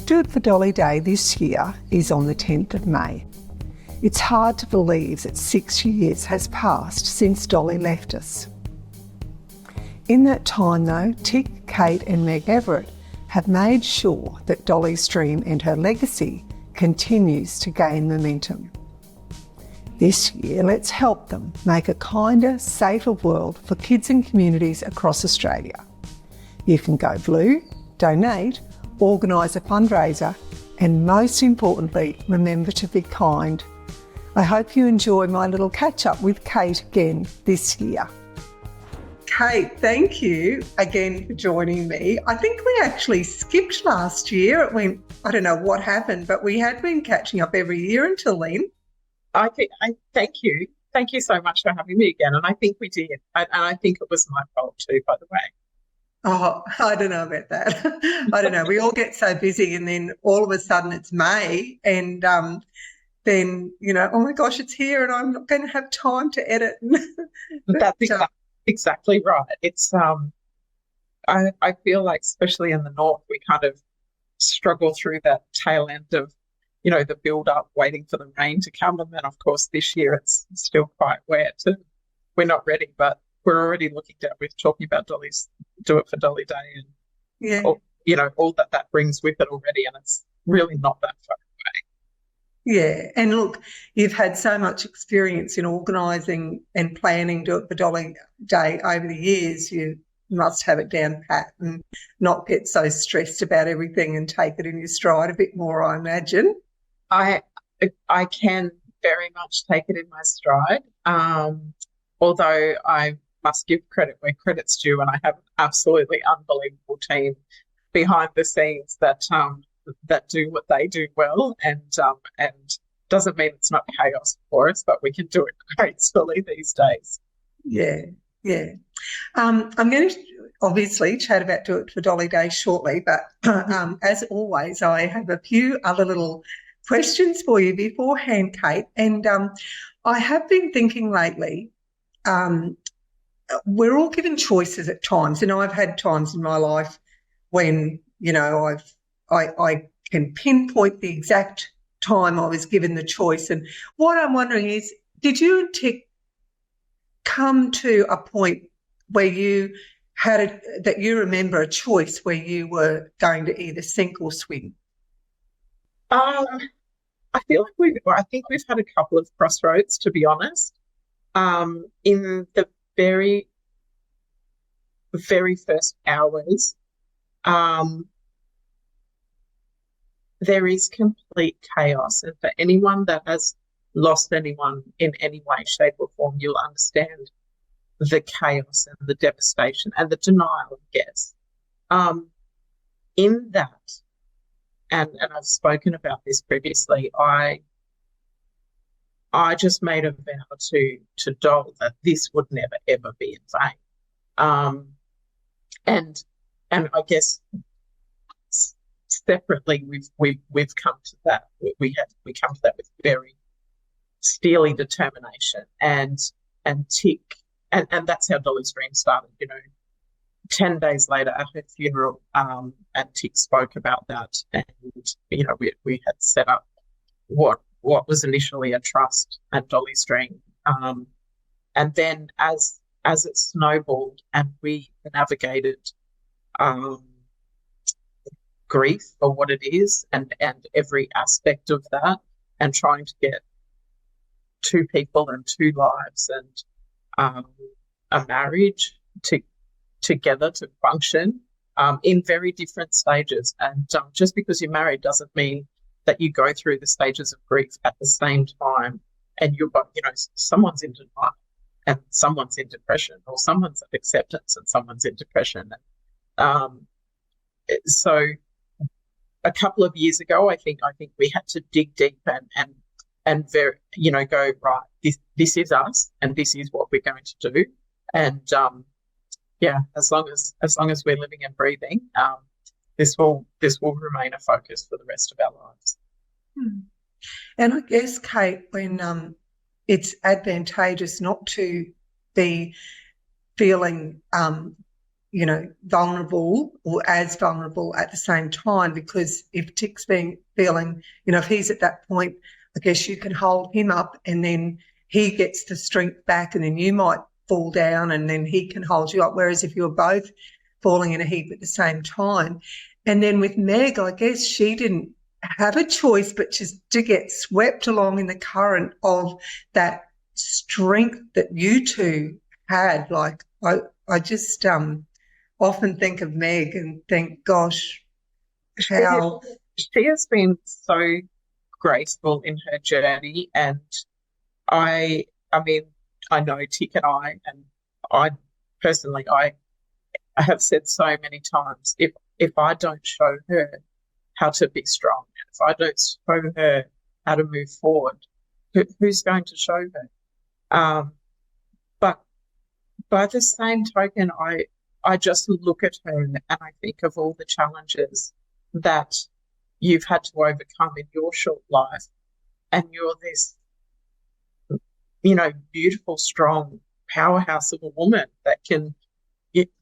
Do It for Dolly Day this year is on the 10th of May. It's hard to believe that 6 years has passed since Dolly left us. In that time though, Tick, Kate and Meg Everett have made sure that Dolly's dream and her legacy continues to gain momentum. This year, let's help them make a kinder, safer world for kids and communities across Australia. You can go blue, donate, organise a fundraiser, and most importantly, remember to be kind. I hope you enjoy my little catch-up with Kate again this year. Kate, thank you again for joining me. I think we actually skipped last year. It went, I don't know what happened, but we had been catching up every year until then. I thank you. Thank you so much for having me again. And I think we did. And I think it was my fault too, by the way. Oh, I don't know about that. I don't know. We all get so busy and then all of a sudden it's May and then, oh my gosh, it's here and I'm not going to have time to edit. That's exactly right. It's I feel like especially in the north we kind of struggle through that tail end of the build up waiting for the rain to come, and then of course this year it's still quite wet and we're not ready, but we're already we're talking about Dolly's Do It for Dolly Day and all that brings with it already, and it's really not that far away. Yeah, and look, you've had so much experience in organising and planning Do It for Dolly Day over the years. You must have it down pat and not get so stressed about everything and take it in your stride a bit more, I imagine. I can very much take it in my stride, although I must give credit where credit's due, and I have an absolutely unbelievable team behind the scenes that do what they do well, and doesn't mean it's not chaos for us, but we can do it gracefully these days. Yeah. I'm going to obviously chat about Do It for Dolly Day shortly, but as always, I have a few other little questions for you beforehand, Kate. And I have been thinking lately, we're all given choices at times, and I've had times in my life when I can pinpoint the exact time I was given the choice. And what I'm wondering is, did you and Tick come to a point where you had that you remember a choice where you were going to either sink or swim? I feel like I think we've had a couple of crossroads, to be honest. In the very, very first hours, there is complete chaos. And for anyone that has lost anyone in any way, shape or form, you'll understand the chaos and the devastation and the denial, I guess. In that, and I've spoken about this previously, I just made a vow to Doll that this would never ever be in vain. And I guess separately we've come to that. We come to that with very steely determination and Tick, and that's how Dolly's dream started. 10 days later at her funeral, and Tick spoke about that, and we had set up what was initially a trust at Dolly's dream, and then as it snowballed and we navigated grief for what it is and every aspect of that, and trying to get two people and two lives and a marriage together to function in very different stages. And just because you're married doesn't mean that you go through the stages of grief at the same time, and you've got, someone's in denial and someone's in depression, or someone's at acceptance and someone's in depression. So a couple of years ago, I think we had to dig deep and very, go, right, this is us and this is what we're going to do. And as long as we're living and breathing, this will remain a focus for the rest of our lives. And I guess, Kate, when it's advantageous not to be feeling vulnerable or as vulnerable at the same time, because if Tick's been feeling, if he's at that point, I guess you can hold him up and then he gets the strength back and then you might fall down and then he can hold you up. Whereas if you're both falling in a heap at the same time. And then with Meg, I guess she didn't have a choice but just to get swept along in the current of that strength that you two had. Like I just often think of Meg and think, gosh, how she has been so graceful in her journey, and I mean, I know Tick and I personally, I have said so many times, if I don't show her how to be strong, if I don't show her how to move forward, who's going to show her? But by the same token, I just look at her and I think of all the challenges that you've had to overcome in your short life, and you're this, beautiful, strong powerhouse of a woman that can,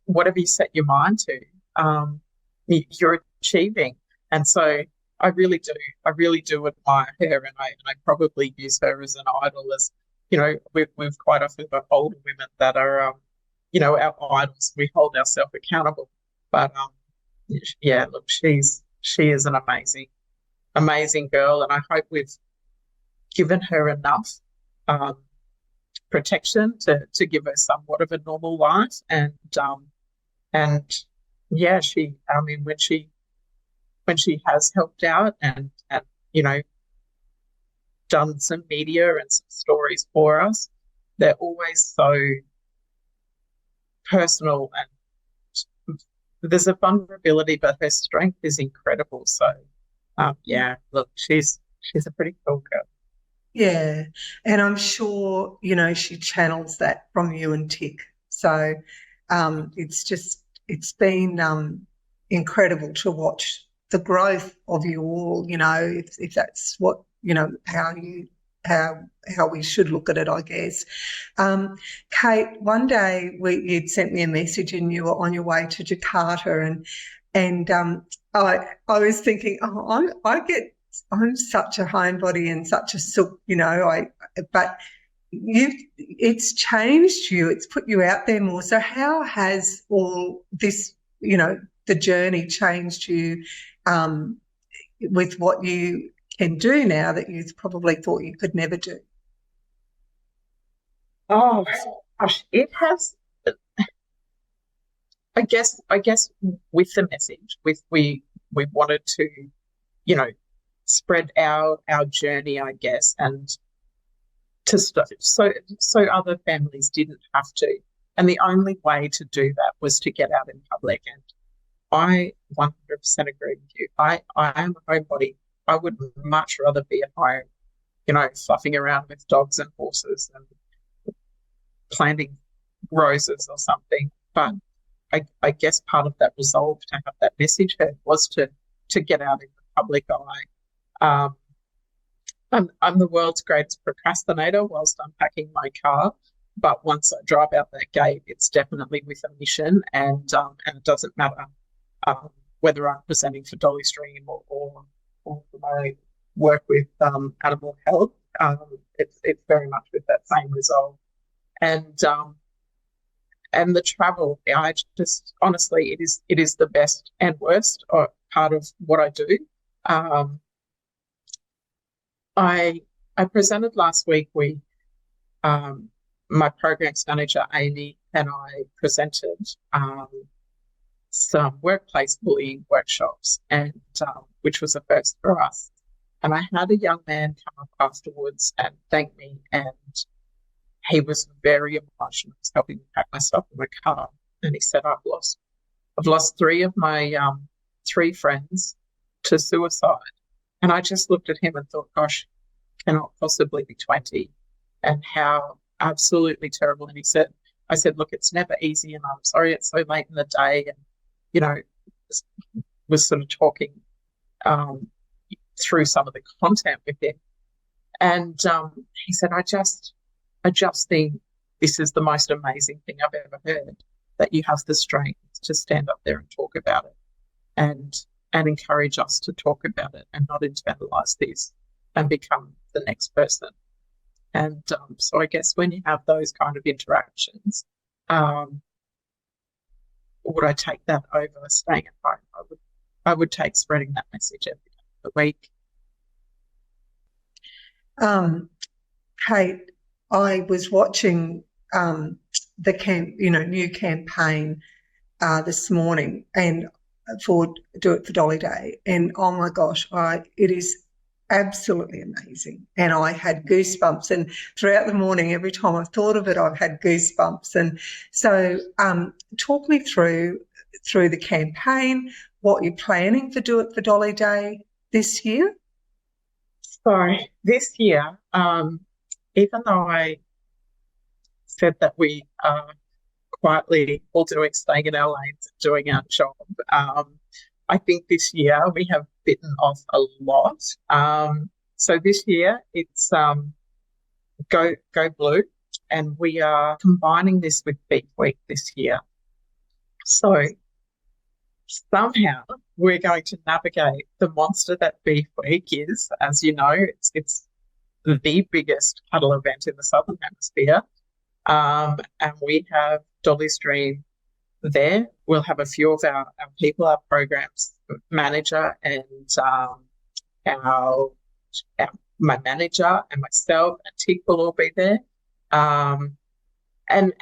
whatever you set your mind to, you're achieving. And so I really do admire her, and I probably use her as an idol. As we've quite often got older women that are our idols. We hold ourselves accountable, but look, she is an amazing girl, and I hope we've given her enough protection to give her somewhat of a normal life. And yeah, when she has helped out and done some media and some stories for us, they're always so personal, and there's a vulnerability, but her strength is incredible. So look, she's a pretty cool girl. Yeah, and I'm sure, she channels that from you and Tick. So it's been incredible to watch the growth of you all, if that's what, how we should look at it, I guess. Kate, one day you'd sent me a message and you were on your way to Jakarta, and I was thinking, I'm such a homebody and such a sook, but it's changed you, it's put you out there more. So how has all this, the journey changed you with what you can do now that you probably thought you could never do? Oh gosh, it has. I guess with the message, we wanted to, spread our journey, I guess, and to so other families didn't have to. And the only way to do that was to get out in public. And I 100% agree with you. I am a homebody. I would much rather be at home, fluffing around with dogs and horses and planting roses or something. But I guess part of that resolve to have that message heard was to get out in the public eye. I'm the world's greatest procrastinator whilst unpacking my car, but once I drive out that gate, it's definitely with a mission, and it doesn't matter whether I'm presenting for Dolly Stream or my work with animal health. It's very much with that same resolve, and the travel. I just honestly, it is the best and worst part of what I do. I presented last week. My programs manager Amy and I presented some workplace bullying workshops, and which was a first for us. And I had a young man come up afterwards and thank me, and he was very emotional. He was helping me pack my stuff in my car, and he said, I've lost three of my three friends to suicide. And I just looked at him and thought, gosh, cannot possibly be 20, and how absolutely terrible. And I said, look, it's never easy, and I'm sorry it's so late in the day. And, was sort of talking through some of the content with him. And he said, I just think this is the most amazing thing I've ever heard, that you have the strength to stand up there and talk about it and encourage us to talk about it and not internalize this and become the next person. And so I guess when you have those kind of interactions, would I take that over staying at home? I would take spreading that message every day of the week. Kate, I was watching the new campaign this morning and for Do It for Dolly Day, and oh my gosh, it is absolutely amazing. And I had goosebumps, and throughout the morning, every time I've thought of it, I've had goosebumps. And so, talk me through the campaign, what you're planning for Do It for Dolly Day this year. So this year, even though I said that we are quietly all staying in our lanes and doing our job, I think this year we have bitten off a lot. So this year it's Go Blue, and we are combining this with Beef Week this year. So somehow we're going to navigate the monster that Beef Week is. As you know, it's the biggest cuddle event in the Southern Hemisphere. And we have Dolly's Dream there. We'll have a few of our people, our programs manager and my manager and myself and Tig will all be there. And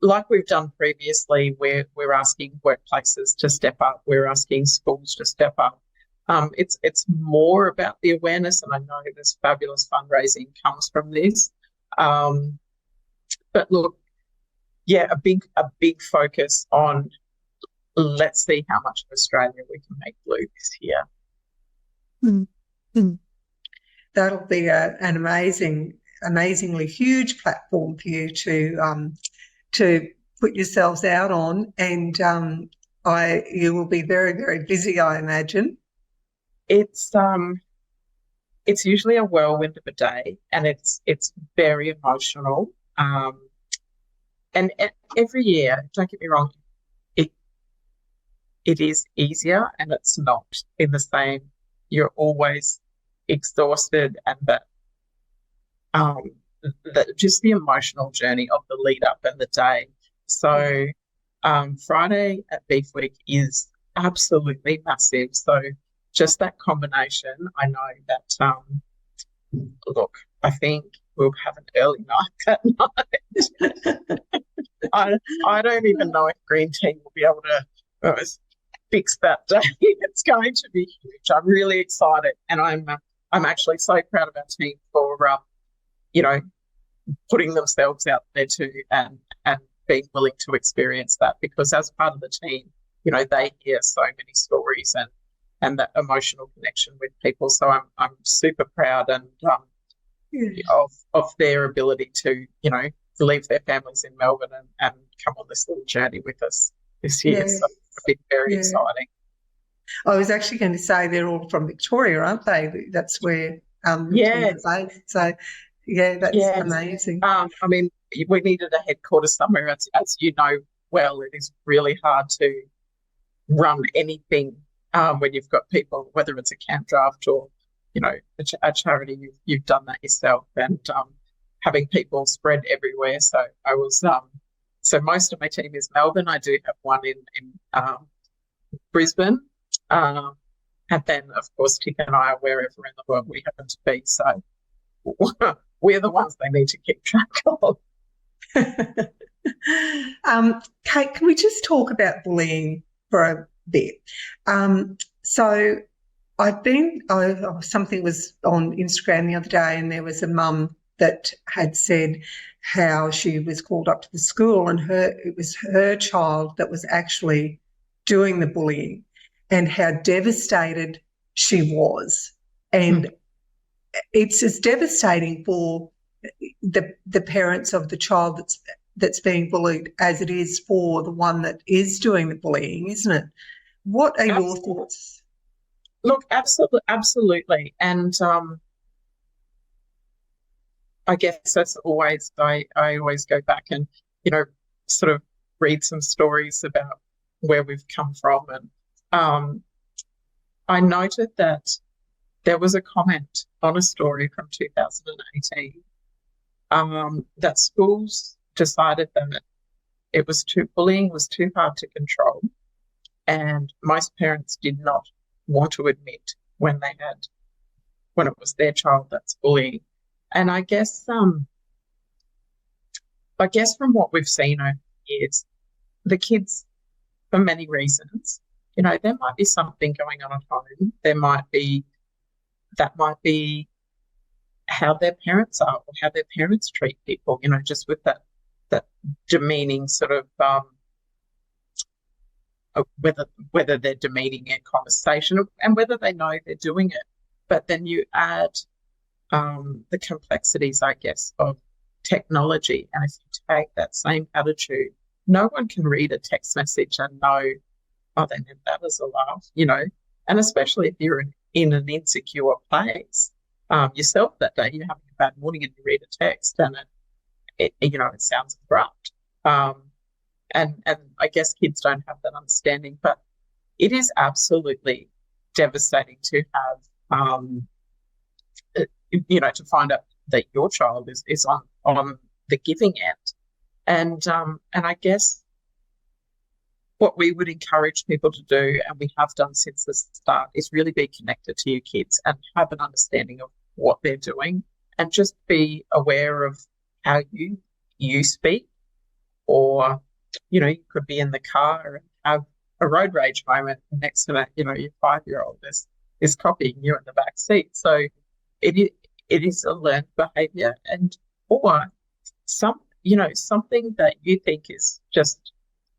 like we've done previously, we're asking workplaces to step up. We're asking schools to step up. It's more about the awareness, and I know this fabulous fundraising comes from this. But look, yeah, a big focus on let's see how much of Australia we can make blue this year. Mm-hmm. That'll be an amazingly huge platform for you to put yourselves out on, and you will be very, very busy, I imagine. It's usually a whirlwind of a day, and it's very emotional. And every year, don't get me wrong, it is easier, and it's not in the same. You're always exhausted, and that just the emotional journey of the lead up and the day. So Friday at Beef Week is absolutely massive. So just that combination, I know that look, I think we'll have an early night that night. I don't even know if Green Team will be able to fix that day. It's going to be huge. I'm really excited, and I'm actually so proud of our team for putting themselves out there too, and being willing to experience that, because as part of the team, they hear so many stories and that emotional connection with people. So I'm super proud and of their ability to leave their families in Melbourne and come on this little journey with us this year. Yeah. So it's been very exciting. I was actually going to say they're all from Victoria, aren't they? That's where based. So that's amazing. I mean, we needed a headquarters somewhere. As you know well, it is really hard to run anything when you've got people, whether it's a camp draft or a charity. You've done that yourself, and having people spread everywhere. So I was so most of my team is Melbourne. I do have one in Brisbane, and then of course Tick and I are wherever in the world we happen to be. So we're the ones they need to keep track of. Kate, can we just talk about bullying for a bit? So something was on Instagram the other day, and there was a mum that had said how she was called up to the school, and it was her child that was actually doing the bullying, and how devastated she was. And it's as devastating for the parents of the child that's being bullied as it is for the one that is doing the bullying, isn't it? What are your thoughts? Look, absolutely. And I guess as always, I always go back and, sort of read some stories about where we've come from. And I noted that there was a comment on a story from 2018 that schools decided that bullying was too hard to control, and most parents did not want to admit when it was their child that's bullying. And I guess from what we've seen over the years, the kids, for many reasons, there might be something going on at home. That might be how their parents are, or how their parents treat people, just with that demeaning sort of whether they're demeaning a conversation and whether they know they're doing it. But then you add the complexities, I guess, of technology. And if you take that same attitude, no one can read a text message and know, oh, they meant that as a laugh, and especially if you're in an insecure place yourself that day, you're having a bad morning and you read a text and it sounds abrupt. And I guess kids don't have that understanding, but it is absolutely devastating to have, to find out that your child is on the giving end. And I guess what we would encourage people to do, and we have done since the start, is really be connected to your kids and have an understanding of what they're doing, and just be aware of how you speak. Or, you could be in the car and have a road rage moment, and next to that, your 5-year-old is copying you in the back seat. So it is a learned behaviour, or something that you think is just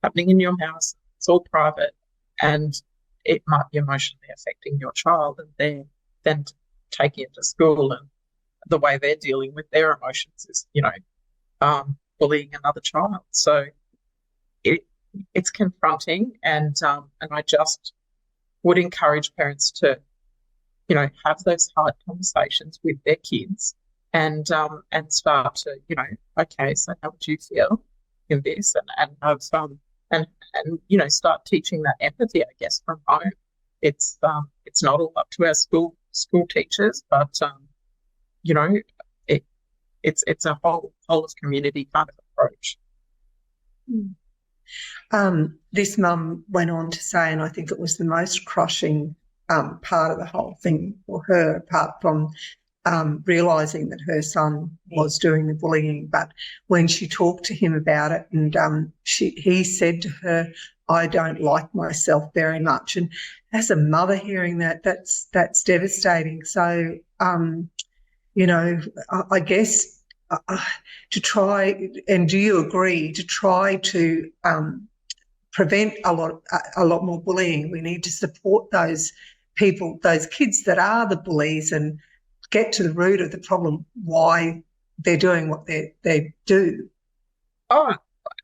happening in your house. It's all private, and it might be emotionally affecting your child, and they're then taking it to school, and the way they're dealing with their emotions is, bullying another child. So it's confronting, and I just would encourage parents to, have those hard conversations with their kids, and start to, okay, so how would you feel in this, and have and start teaching that empathy, I guess, from home. It's not all up to our school teachers, but it's a whole of community kind of approach. This mum went on to say, and I think it was the most crushing part of the whole thing for her, apart from realising that her son was doing the bullying, but when she talked to him about it, and he said to her, "I don't like myself very much." And as a mother hearing that's devastating. So, I guess to try, and do you agree, to try to prevent a lot more bullying, we need to support those people, those kids that are the bullies, and get to the root of the problem, why they're doing what they do. Oh,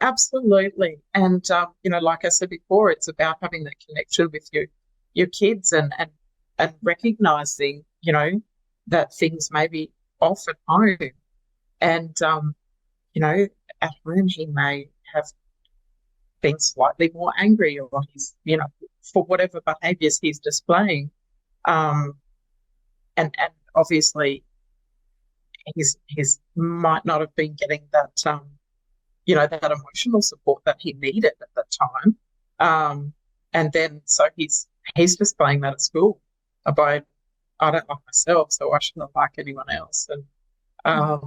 absolutely. And, like I said before, it's about having that connection with your kids and recognising, that things may be off at home. And, at home he may have been slightly more angry, or he's, for whatever behaviours he's displaying. And obviously he's might not have been getting that, that emotional support that he needed at that time. And then so he's displaying that at school about, I don't like myself, so I shouldn't like anyone else. And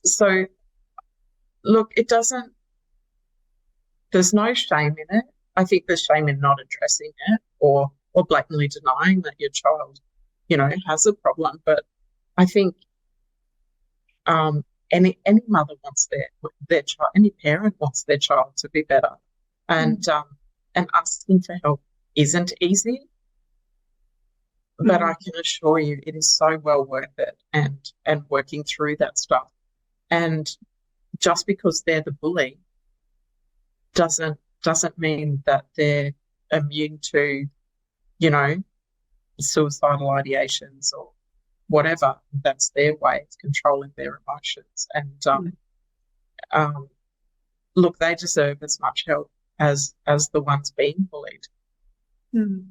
so, look, there's no shame in it. I think there's shame in not addressing it, or blatantly denying that your child, has a problem. But I think any mother wants their child, any parent wants their child to be better, and asking for help isn't easy. But I can assure you, it is so well worth it, and working through that stuff. And just because they're the bully doesn't mean that they're immune to, suicidal ideations or whatever. That's their way of controlling their emotions. And look, they deserve as much help as the ones being bullied. Mm.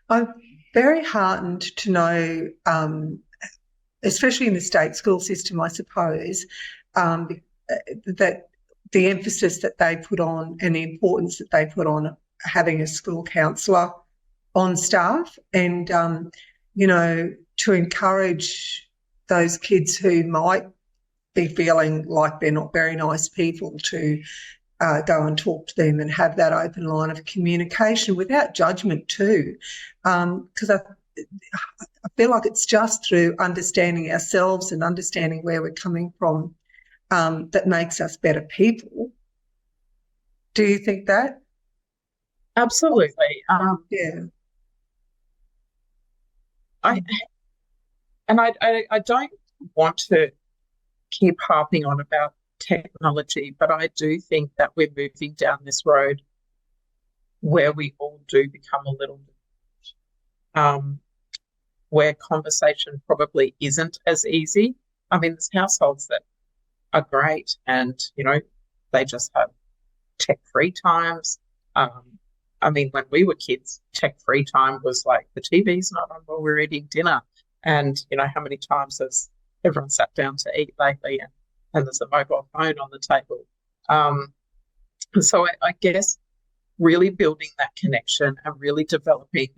I'm very heartened to know, especially in the state school system, I suppose, that the emphasis that they put on and the importance that they put on having a school counsellor on staff, and to encourage those kids who might be feeling like they're not very nice people to go and talk to them and have that open line of communication without judgment too, because I feel like it's just through understanding ourselves and understanding where we're coming from that makes us better people. Do you think that? Absolutely. Yeah. I don't want to keep harping on about technology, but I do think that we're moving down this road where we all do become a little where conversation probably isn't as easy. I mean, there's households that are great and, they just have tech-free times. I mean, when we were kids, tech-free time was like the TV's not on while we're eating dinner. And, how many times has everyone sat down to eat lately and there's a mobile phone on the table. So I guess really building that connection and really developing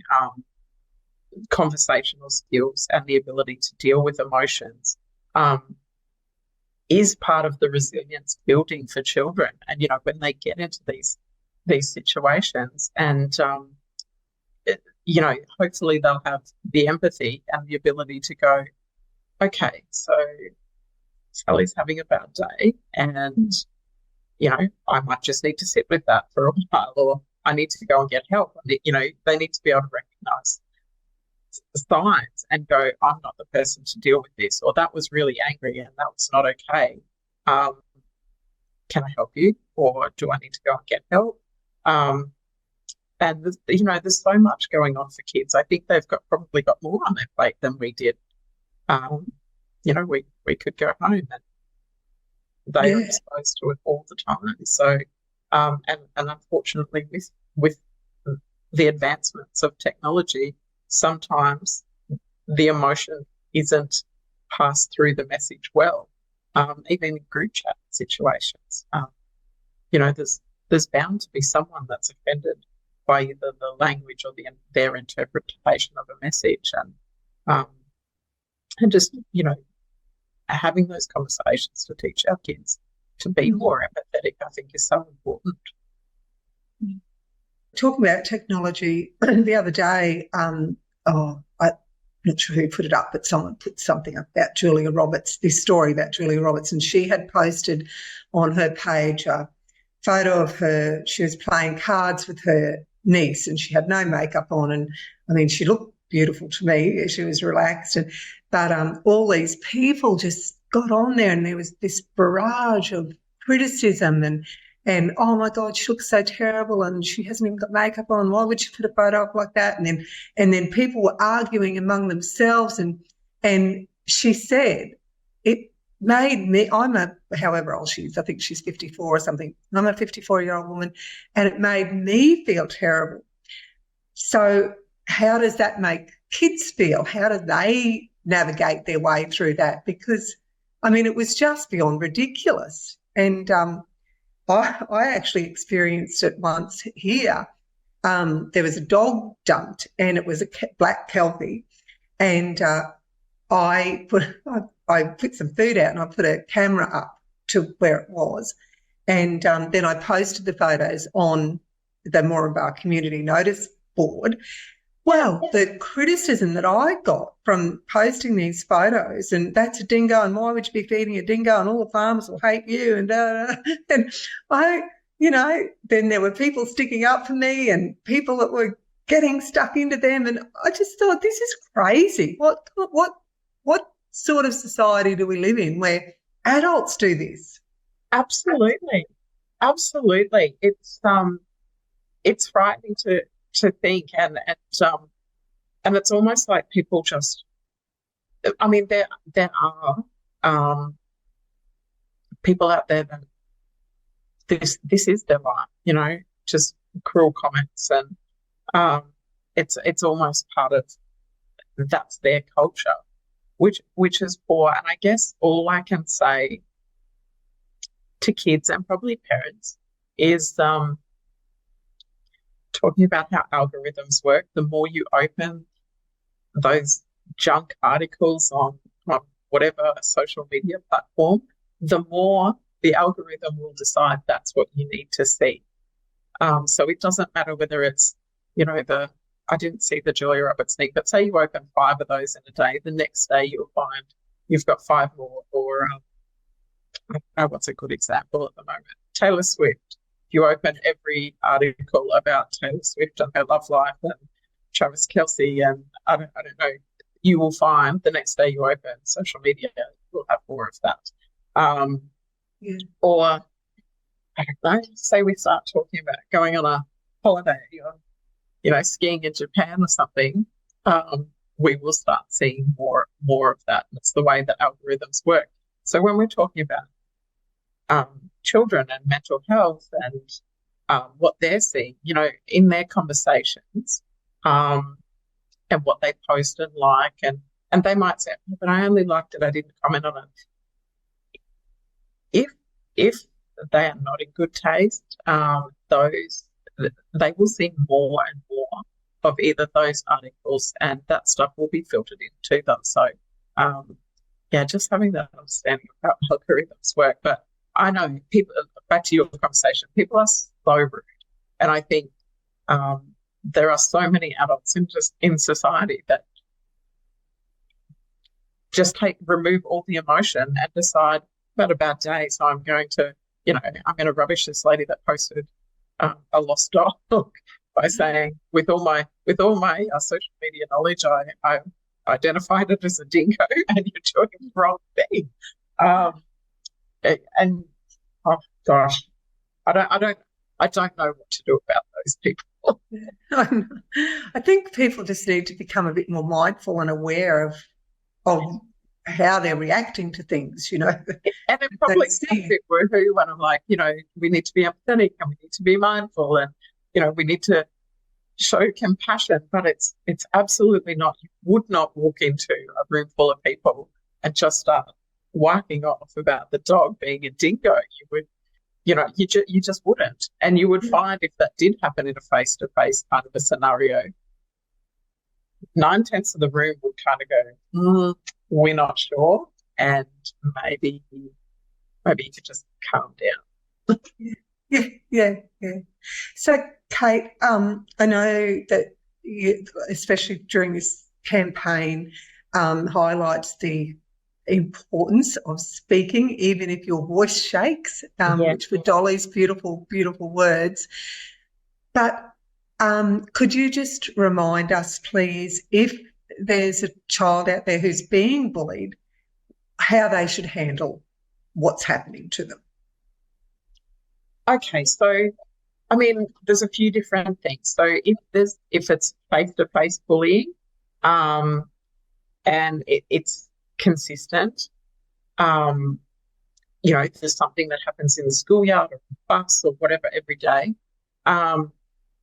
conversational skills and the ability to deal with emotions is part of the resilience building for children. And, when they get into these situations and, hopefully they'll have the empathy and the ability to go, okay, so Sally's having a bad day and, I might just need to sit with that for a while, or I need to go and get help. They need to be able to recognise signs and go, I'm not the person to deal with this, or that was really angry and that was not okay. Can I help you, or do I need to go and get help? And there's so much going on for kids. I think they've probably got more on their plate than we did. We could go home and they are exposed to it all the time. So, and unfortunately, with the advancements of technology, sometimes the emotion isn't passed through the message well. Even in group chat situations, there's bound to be someone that's offended by either the language or their interpretation of a message, and just having those conversations to teach our kids to be more empathetic, I think, is so important. Talking about technology, the other day, I'm not sure who put it up, but someone put something up about Julia Roberts, this story about Julia Roberts, and she had posted on her page a photo of her. She was playing cards with her niece and she had no makeup on, and I mean, she looked beautiful to me. She was relaxed, but all these people just got on there, and there was this barrage of criticism and oh my God, she looks so terrible and she hasn't even got makeup on. Why would she put a photo up like that? And then people were arguing among themselves, and she said it made me, however old she is, I think she's 54 or something. I'm a 54-year-old woman, and it made me feel terrible. So how does that make kids feel? How do they navigate their way through that? Because, I mean, it was just beyond ridiculous. And I actually experienced it once here. There was a dog dumped, and it was a black Kelpie, and I put some food out and I put a camera up to where it was, and then I posted the photos on the Moranbah community notice board. Well, the criticism that I got from posting these photos, and that's a dingo, and why would you be feeding a dingo, and all the farmers will hate you, and then there were people sticking up for me and people that were getting stuck into them, and I just thought, this is crazy. What sort of society do we live in where adults do this? Absolutely. It's frightening to think, and it's almost like people just, I mean, there are people out there that this is their life, you know, just cruel comments, and it's almost part of that's their culture, which is poor. And I guess all I can say to kids and probably parents is talking about how algorithms work. The more you open those junk articles on whatever social media platform, the more the algorithm will decide that's what you need to see. So it doesn't matter whether it's, you know, I didn't see the Julia Roberts sneak, but say you open 5 of those in a day, the next day you'll find you've got 5 more. Or I don't know what's a good example at the moment. Taylor Swift. You open every article about Taylor Swift and her love life and Travis Kelce, and I don't know. You will find the next day you open social media, you'll have more of that. Or I don't know. Say we start talking about going on a holiday, or, you know, skiing in Japan or something. We will start seeing more of that. That's the way that algorithms work. So when we're talking about children and mental health and what they're seeing, you know, in their conversations, and what they post and like, and they might say, oh, but I only liked it, I didn't comment on it. If they are not in good taste, they will see more and more of either those articles, and that stuff will be filtered into them. So, just having that understanding of how algorithms work. But I know people, back to your conversation, people are so rude. And I think there are so many adults in society that just remove all the emotion and decide, about a bad day, so I'm going to, you know, I'm going to rubbish this lady that posted a lost dog by saying, with all my social media knowledge, I identified it as a dingo, and you're doing the wrong thing. And oh gosh, I don't know what to do about those people. I think people just need to become a bit more mindful and aware of how they're reacting to things, you know. And it probably sounds a bit woohoo when I'm like, you know, we need to be empathetic and we need to be mindful, and, you know, we need to show compassion, but it's absolutely not. You would not walk into a room full of people and just start wiping off about the dog being a dingo. You would, you know, you just wouldn't. And you would find, if that did happen in a face-to-face kind of a scenario, 9/10 of the room would kind of go, we're not sure, and maybe you could just calm down. Yeah. So, Kate, I know that you, especially during this campaign, highlights the importance of speaking, even if your voice shakes, which were Dolly's beautiful, beautiful words. But could you just remind us, please, if there's a child out there who's being bullied, how they should handle what's happening to them? Okay, so I mean, there's a few different things. So if it's face-to-face bullying, and it's consistent, you know, if there's something that happens in the schoolyard or the bus or whatever every day,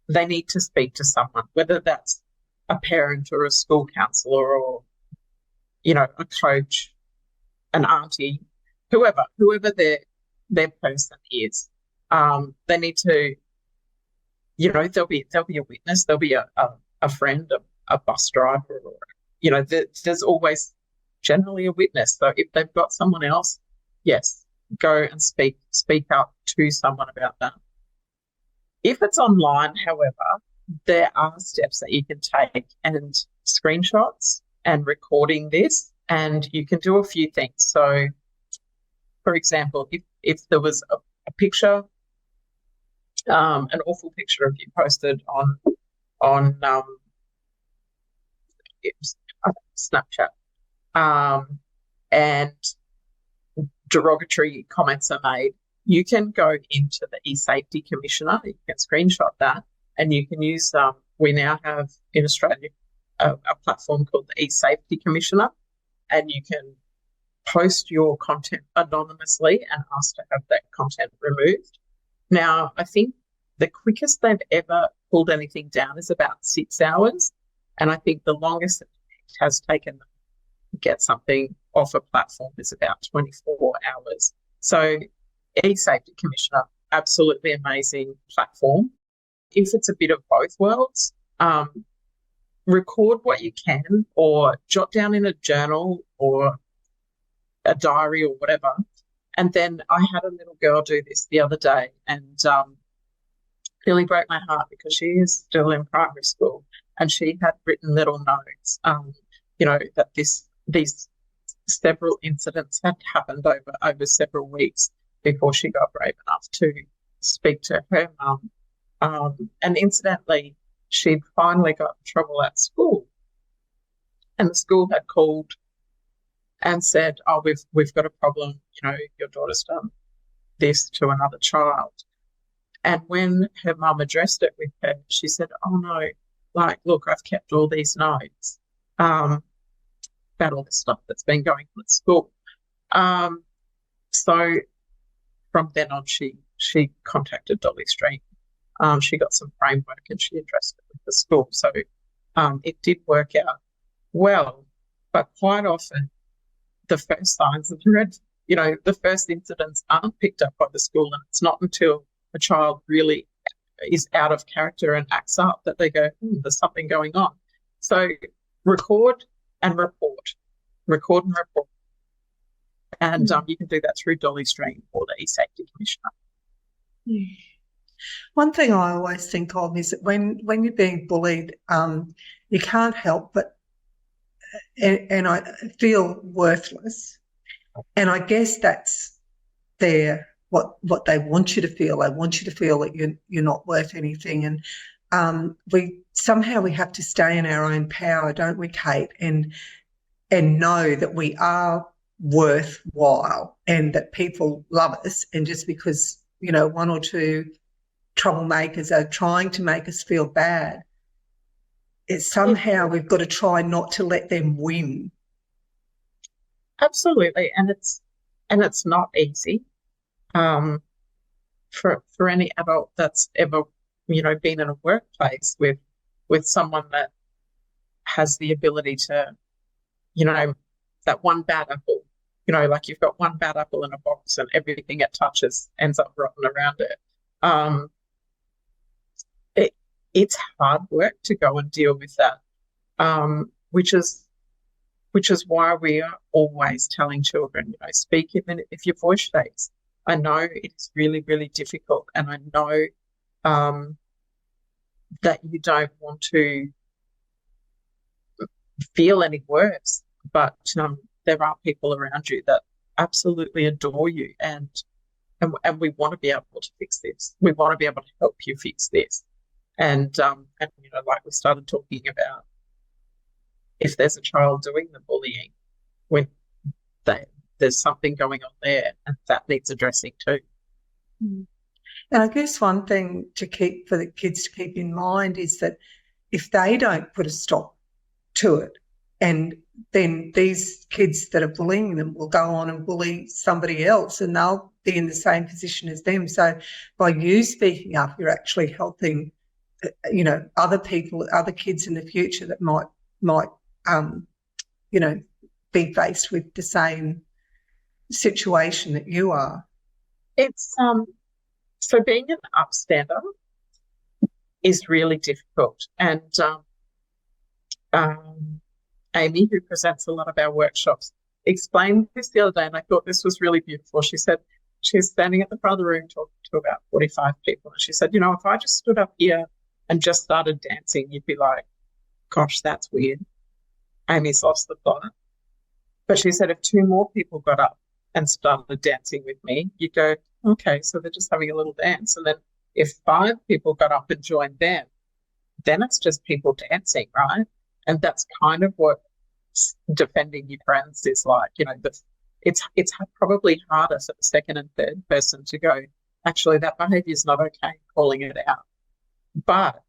they need to speak to someone, whether that's a parent or a school counsellor or, you know, a coach, an auntie, whoever their person is. They need to, you know, there'll be a witness, there'll be a friend, a bus driver, or, you know, there's always generally a witness. So if they've got someone else, yes, go and speak up to someone about that. If it's online, however, there are steps that you can take, and screenshots and recording this, and you can do a few things. So, for example, if there was a picture, an awful picture of you posted on Snapchat, and derogatory comments are made, you can go into the e-safety commissioner, you can screenshot that, and you can use, we now have in Australia a platform called the e-safety commissioner, and you can post your content anonymously and ask to have that content removed. Now, I think the quickest they've ever pulled anything down is about 6 hours. And I think the longest it has taken them to get something off a platform is about 24 hours. So, e-safety commissioner, absolutely amazing platform. If it's a bit of both worlds, record what you can or jot down in a journal or a diary or whatever. And then I had a little girl do this the other day, and really broke my heart because she is still in primary school, and she had written little notes, that these several incidents had happened over several weeks before she got brave enough to speak to her mum. And incidentally, she'd finally got in trouble at school, and the school had called and said, "Oh, we've got a problem. Your daughter's done this to another child." And when her mum addressed it with her, she said, "Oh no, look, I've kept all these notes about all this stuff that's been going on at school." So from then on, she contacted Dolly Stream. She got some framework and she addressed it with the school. So it did work out well, but quite often the first signs of the first incidents aren't picked up by the school, and it's not until a child really is out of character and acts up that they go, there's something going on. So record and report. And you can do that through Dolly Stream or the e-safety commissioner. One thing I always think of is that when you're being bullied, you can't help but, and I feel worthless. And I guess that's what they want you to feel. They want you to feel that you're not worth anything. And we have to stay in our own power, don't we, Kate? And know that we are worthwhile and that people love us. And just because, one or two troublemakers are trying to make us feel bad, it's somehow we've got to try not to let them win. Absolutely. And it's not easy. For any adult that's ever, been in a workplace with someone that has the ability to, that one bad apple, you've got one bad apple in a box and everything it touches ends up rotten around it. It's hard work to go and deal with that, which is why we are always telling children, speak even if your voice shakes. I know it's really, really difficult, and I know that you don't want to feel any worse, but there are people around you that absolutely adore you, and we want to be able to fix this. We want to be able to help you fix this. And like we started talking about, if there's a child doing the bullying, when there's something going on there, and that needs addressing too. And I guess one thing for the kids to keep in mind is that if they don't put a stop to it, and then these kids that are bullying them will go on and bully somebody else, and they'll be in the same position as them. So by you speaking up, you're actually helping, other people, other kids in the future that might be faced with the same situation that you are. It's so being an upstander is really difficult, and Amy, who presents a lot of our workshops, explained this the other day, and I thought this was really beautiful. She said she's standing at the front of the room talking to about 45 people, and she said, if I just stood up here and just started dancing, you'd be like, gosh, that's weird. Amy's lost the plot. But she said if 2 more people got up and started dancing with me, you'd go, okay, so they're just having a little dance. And then if 5 people got up and joined them, then it's just people dancing, right? And that's kind of what defending your friends is like. It's probably harder for the second and third person to go, actually, that behaviour is not okay, calling it out. But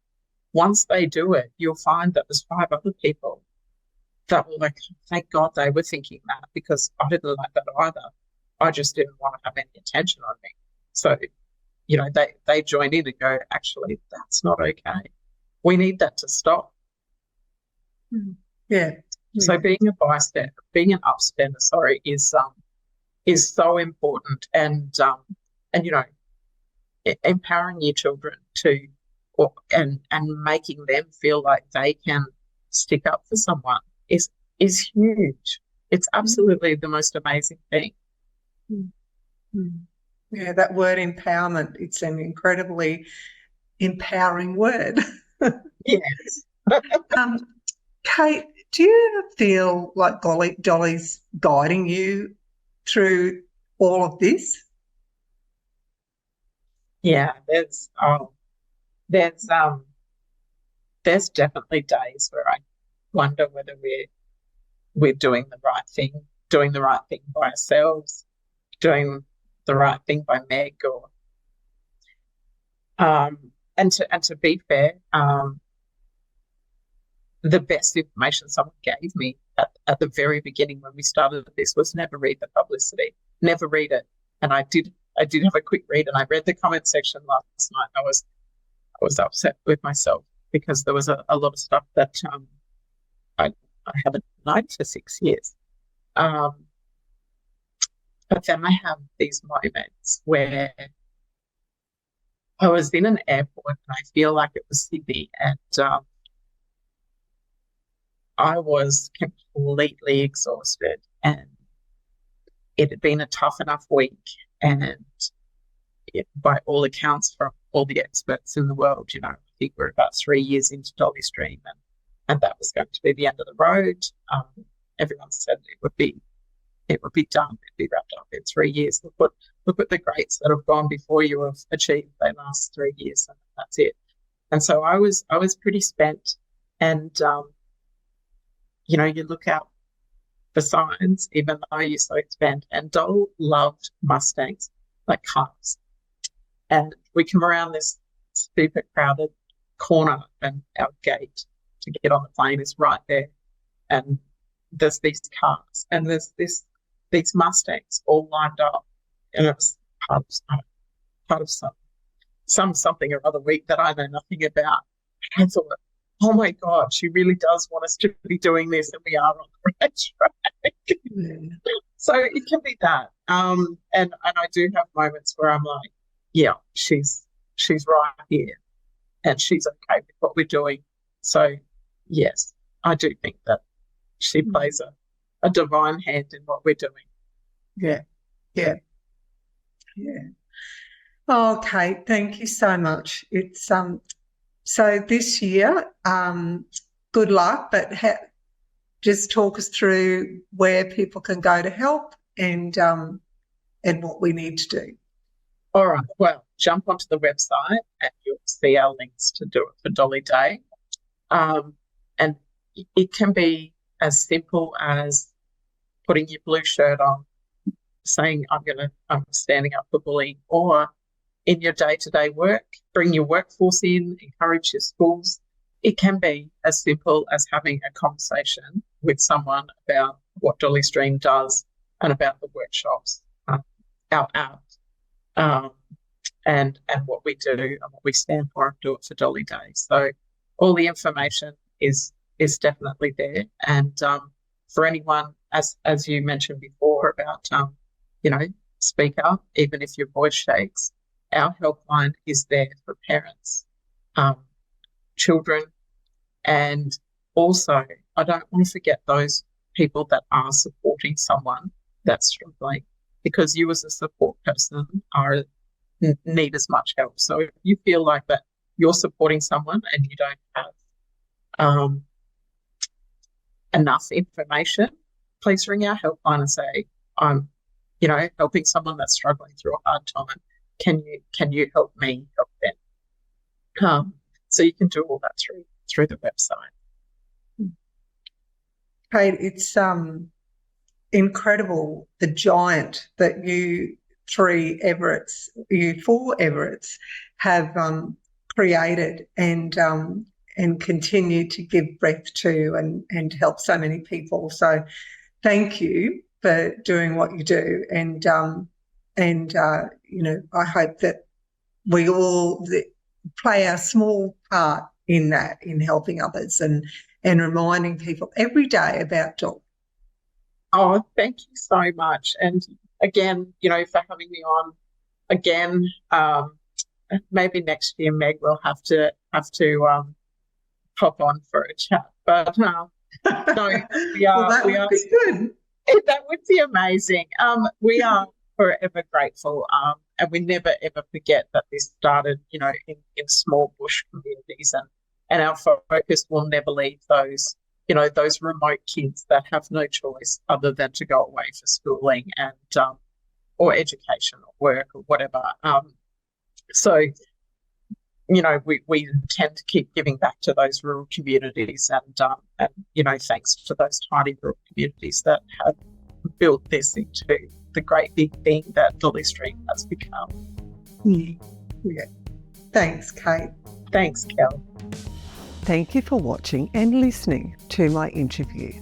once they do it, you'll find that there's 5 other people that were like, thank God they were thinking that, because I didn't like that either. I just didn't want to have any attention on me. So they join in and go, actually, that's not okay. We need that to stop. Yeah. So being a bystander, being an upstander, is so important, and empowering your children and making them feel like they can stick up for someone is huge. It's absolutely the most amazing thing. Yeah, that word empowerment, it's an incredibly empowering word. Yes. Kate, do you feel like Dolly's guiding you through all of this? Yeah, there's definitely days where I wonder whether we're doing the right thing by ourselves, doing the right thing by Meg, or and to be fair, the best information someone gave me at the very beginning when we started this was never read the publicity, never read it. And I did have a quick read, and I read the comment section last night. I was upset with myself because there was a lot of stuff that I haven't known for 6 years. But then I have these moments where I was in an airport, and I feel like it was Sydney, and I was completely exhausted, and it had been a tough enough week, and by all accounts from all the experts in the world, I think we're about 3 years into Dolly Stream, and that was going to be the end of the road. Everyone said it would be done, it'd be wrapped up in 3 years. Look at the greats that have gone before you have achieved their last 3 years, and that's it. And so I was pretty spent, and you look out for signs, even though you're so spent. And Doll loved Mustangs like cars. And we come around this super crowded corner, and our gate to get on the plane is right there. And there's these cars, and there's these Mustangs all lined up. And it was part of something or other week that I know nothing about. I thought, oh my God, she really does want us to be doing this, and we are on the right track. So it can be that. And I do have moments where I'm like, yeah, she's right here, and she's okay with what we're doing. So yes, I do think that she plays a divine hand in what we're doing. Yeah. Oh, Kate, thank you so much. It's so this year, good luck, but just talk us through where people can go to help and what we need to do. All right. Well, jump onto the website and you'll see our links to do it for Dolly Day. And it can be as simple as putting your blue shirt on, saying I'm standing up for bullying, or in your day-to-day work, bring your workforce in, encourage your schools. It can be as simple as having a conversation with someone about what Dolly Stream does and about the workshops, our app, and what we do and what we stand for and do it for Dolly Day. So all the information is definitely there. And for anyone, as you mentioned before about, speak up, even if your voice shakes, our helpline is there for parents, children, and also I don't want to forget those people that are supporting someone that's struggling, because you as a support person need as much help. So if you feel like that you're supporting someone and you don't have enough information, please ring our helpline and say, I'm helping someone that's struggling through a hard time. Can you help me help them? So you can do all that through the website. Kate, it's incredible the giant that you four Everetts have created and continue to give breath to and help so many people. So thank you for doing what you do, and I hope that we all play our small part in that, in helping others and reminding people every day about Dolly. Oh, thank you so much. And again, for having me on again. Maybe next year, Meg will have to hop on for a chat. But no, we are. Well, that we would are. be good. That would be amazing. We are forever grateful. And we never ever forget that this started, in small bush communities, and our focus will never leave those, those remote kids that have no choice other than to go away for schooling and or education or work or whatever. So, we intend to keep giving back to those rural communities and thanks to those tiny rural communities that have built this into the great big thing that Dolly Street has become. Yeah. Thanks, Kate. Thanks, Kel. Thank you for watching and listening to my interview.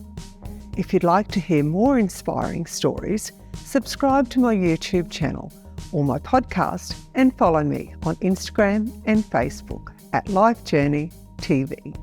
If you'd like to hear more inspiring stories, subscribe to my YouTube channel or my podcast and follow me on Instagram and Facebook at Life Journey TV.